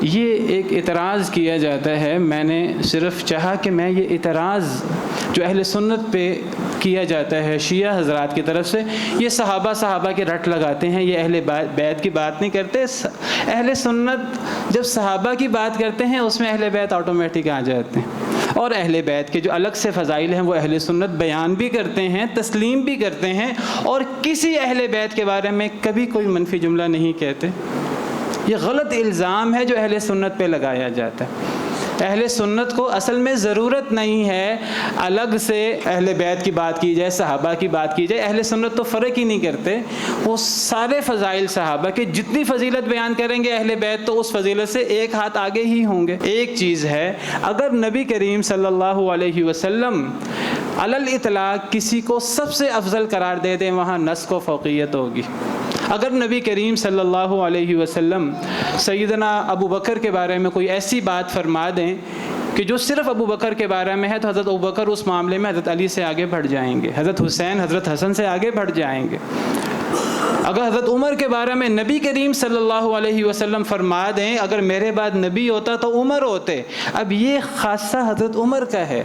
یہ ایک اعتراض کیا جاتا ہے، میں نے صرف چاہا کہ میں یہ اعتراض جو اہل سنت پہ کیا جاتا ہے شیعہ حضرات کی طرف سے، یہ صحابہ کے رٹ لگاتے ہیں، یہ اہل بیت کی بات نہیں کرتے۔ اہل سنت جب صحابہ کی بات کرتے ہیں اس میں اہل بیت آٹومیٹک آ جاتے ہیں، اور اہل بیت کے جو الگ سے فضائل ہیں وہ اہل سنت بیان بھی کرتے ہیں، تسلیم بھی کرتے ہیں، اور کسی اہل بیت کے بارے میں کبھی کوئی منفی جملہ نہیں کہتے۔ یہ غلط الزام ہے جو اہل سنت پہ لگایا جاتا ہے۔ اہل سنت کو اصل میں ضرورت نہیں ہے الگ سے اہل بیت کی بات کی جائے، صحابہ کی بات کی جائے۔ اہل سنت تو فرق ہی نہیں کرتے، وہ سارے فضائل صحابہ کے جتنی فضیلت بیان کریں گے اہل بیت تو اس فضیلت سے ایک ہاتھ آگے ہی ہوں گے۔ ایک چیز ہے، اگر نبی کریم صلی اللہ علیہ وسلم علی الاطلاق کسی کو سب سے افضل قرار دے دیں، وہاں نص کو فوقیت ہوگی۔ اگر نبی کریم صلی اللہ علیہ وسلم سیدنا ابو بکر کے بارے میں کوئی ایسی بات فرما دیں کہ جو صرف ابو بکر کے بارے میں ہے، تو حضرت ابو بکر اس معاملے میں حضرت علی سے آگے بڑھ جائیں گے، حضرت حسین حضرت حسن سے آگے بڑھ جائیں گے۔ اگر حضرت عمر کے بارے میں نبی کریم صلی اللہ علیہ وسلم فرما دیں اگر میرے بعد نبی ہوتا تو عمر ہوتے، اب یہ خاصہ حضرت عمر کا ہے،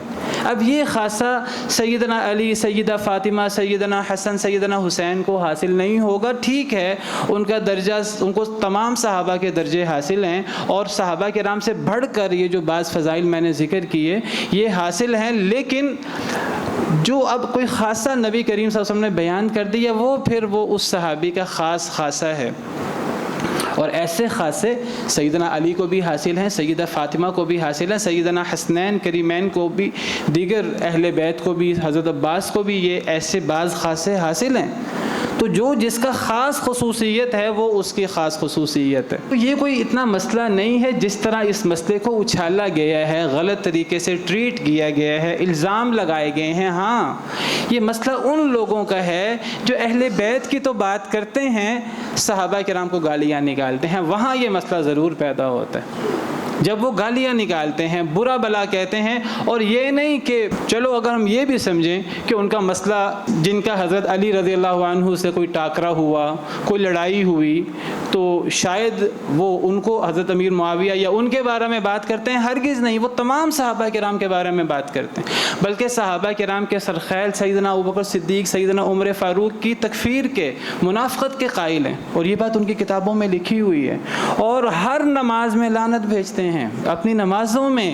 اب یہ خاصہ سیدنا علی، سیدہ فاطمہ، سیدنا حسن، سیدنا حسین کو حاصل نہیں ہوگا۔ ٹھیک ہے، ان کا درجہ، ان کو تمام صحابہ کے درجے حاصل ہیں، اور صحابہ کرام سے بڑھ کر یہ جو بعض فضائل میں نے ذکر کیے یہ حاصل ہیں، لیکن جو اب کوئی خاصہ نبی کریم صلی اللہ علیہ وسلم نے بیان کر دیا وہ پھر وہ اس صحابی کا خاص خاصہ ہے، اور ایسے خاصے سیدنا علی کو بھی حاصل ہیں، سیدہ فاطمہ کو بھی حاصل ہیں، سیدنا حسنین کریمین کو بھی، دیگر اہل بیت کو بھی، حضرت عباس کو بھی یہ ایسے بعض خاصے حاصل ہیں۔ تو جو جس کا خاص خصوصیت ہے وہ اس کی خاص خصوصیت ہے۔ تو یہ کوئی اتنا مسئلہ نہیں ہے جس طرح اس مسئلے کو اچھالا گیا ہے، غلط طریقے سے ٹریٹ کیا گیا ہے، الزام لگائے گئے ہیں۔ ہاں، یہ مسئلہ ان لوگوں کا ہے جو اہل بیت کی تو بات کرتے ہیں، صحابہ کرام کو گالیاں نکالتے ہیں، وہاں یہ مسئلہ ضرور پیدا ہوتا ہے جب وہ گالیاں نکالتے ہیں، برا بلا کہتے ہیں، اور یہ نہیں کہ چلو اگر ہم یہ بھی سمجھیں کہ ان کا مسئلہ، جن کا حضرت علی رضی اللہ عنہ سے کوئی ٹاکرا ہوا، کوئی لڑائی ہوئی، تو شاید وہ ان کو حضرت امیر معاویہ یا ان کے بارے میں بات کرتے ہیں، ہرگز نہیں، وہ تمام صحابہ کرام کے بارے میں بات کرتے ہیں، بلکہ صحابہ کرام کے سرخیل سیدنا ابوبکر صدیق، سیدنا عمر فاروق کی تکفیر کے، منافقت کے قائل ہیں، اور یہ بات ان کی کتابوں میں لکھی ہوئی ہے، اور ہر نماز میں لعنت بھیجتے ہیں اپنی نمازوں میں۔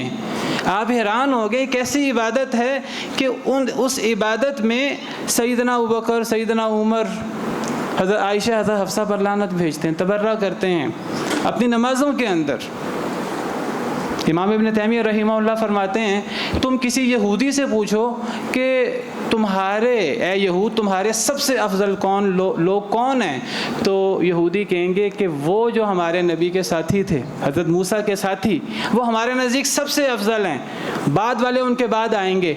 آپ حیران ہو گئے کیسی عبادت ہے کہ اس عبادت میں سیدنا ابوبکر، سیدنا عمر، حضرت عائشہ، حضرت حفصہ پر لعنت بھیجتے ہیں، تبرہ کرتے ہیں اپنی نمازوں کے اندر۔ امام ابن تیمیہ رحمہ اللہ فرماتے ہیں تم کسی یہودی سے پوچھو کہ تمہارے، اے یہود، تمہارے سب سے افضل لوگ کون ہیں، تو یہودی کہیں گے کہ وہ جو ہمارے نبی کے ساتھی تھے، حضرت موسیٰ کے ساتھی، وہ ہمارے نزدیک سب سے افضل ہیں، بعد والے ان کے بعد آئیں گے۔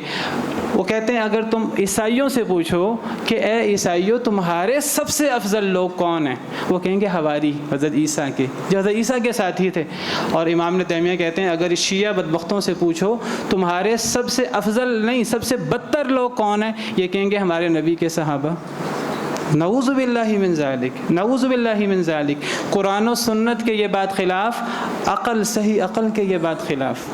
وہ کہتے ہیں اگر تم عیسائیوں سے پوچھو کہ اے عیسائیوں تمہارے سب سے افضل لوگ کون ہیں، وہ کہیں گے حواری، حضرت عیسیٰ کے، جو حضرت عیسیٰ کے ساتھی تھے۔ اور امام ابن تیمیہ کہتے ہیں اگر شیعہ بدبختوں سے پوچھو تمہارے سب سے افضل نہیں، سب سے بدتر لوگ کون ہیں، یہ کہیں گے ہمارے نبی کے صحابہ۔ نعوذ باللہ من ذالک، نعوذ باللہ من ذالک۔ قرآن و سنت کے یہ بات خلاف، عقل، صحیح عقل کے یہ بات خلاف۔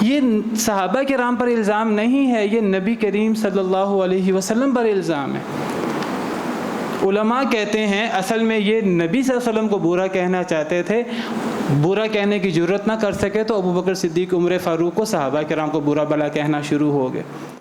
یہ صحابہ کرام پر الزام نہیں ہے، یہ نبی کریم صلی اللہ علیہ وسلم پر الزام ہے۔ علماء کہتے ہیں اصل میں یہ نبی صلی اللہ علیہ وسلم کو برا کہنا چاہتے تھے، برا کہنے کی جرت نہ کر سکے تو ابوبکر صدیق، عمر فاروق کو، صحابہ کرام کو برا بلا کہنا شروع ہو گئے۔